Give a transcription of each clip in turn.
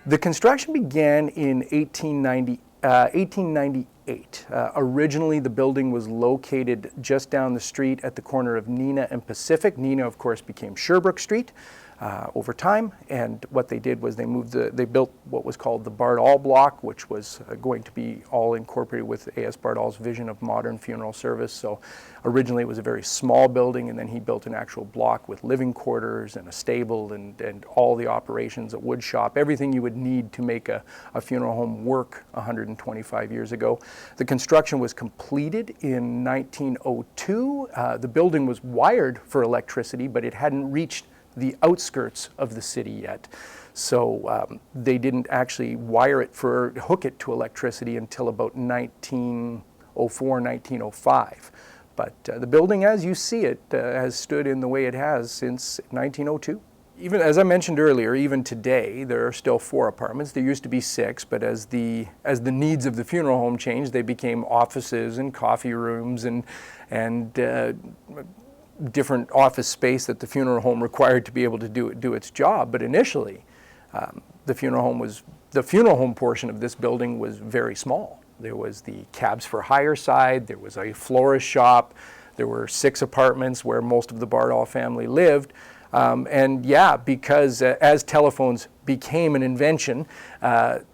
The construction began in 1898. Originally, the building was located just down the street at the corner of Nina and Pacific. Nina, of course, became Sherbrooke Street over time, and what they did was they built what was called the Bardal block, which was going to be all incorporated with A.S. Bardal's vision of modern funeral service. So originally it was a very small building, and then he built an actual block with living quarters and a stable and all the operations, a wood shop, everything you would need to make a funeral home work 125 years ago. The construction was completed in 1902. The building was wired for electricity, but it hadn't reached the outskirts of the city yet. So they didn't actually hook it to electricity until about 1904, 1905. But the building, as you see it, has stood in the way it has since 1902. Even as I mentioned earlier, even today, there are still 4 apartments. There used to be 6, but as the needs of the funeral home changed, they became offices and coffee rooms and different office space that the funeral home required to be able to do its job. But initially, the funeral home portion of this building was very small. There was the cabs for hire side, there was a florist shop, there were 6 apartments where most of the Bardal family lived. And yeah, because as telephones became an invention,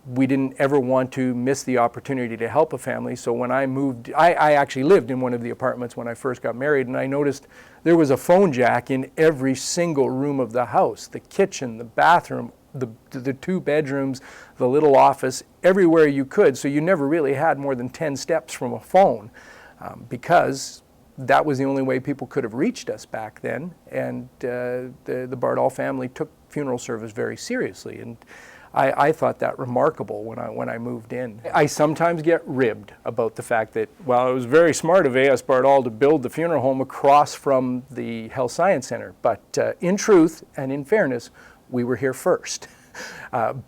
we didn't ever want to miss the opportunity to help a family. So when I moved, I actually lived in one of the apartments when I first got married, and I noticed there was a phone jack in every single room of the house, the kitchen, the bathroom, the 2 bedrooms, the little office, everywhere you could. So you never really had more than 10 steps from a phone because that was the only way people could have reached us back then, and the Bardal family took funeral service very seriously, and I thought that remarkable when I moved in. I sometimes get ribbed about the fact that, well, it was very smart of A.S. Bardal to build the funeral home across from the Health Science Center, but in truth and in fairness, we were here first.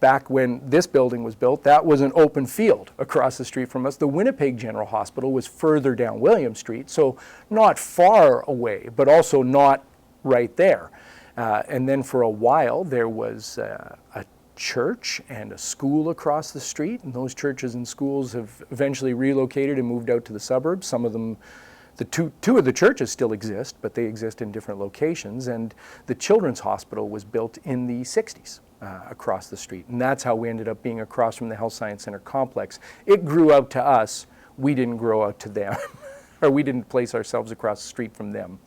Back when this building was built, that was an open field across the street from us. The Winnipeg General Hospital was further down William Street, so not far away, but also not right there. And then for a while, there was a church and a school across the street, and those churches and schools have eventually relocated and moved out to the suburbs. Some of them, the two of the churches still exist, but they exist in different locations, and the Children's Hospital was built in the 60s. Across the street, and that's how we ended up being across from the Health Science Center complex. It grew out to us, we didn't grow out to them, or we didn't place ourselves across the street from them.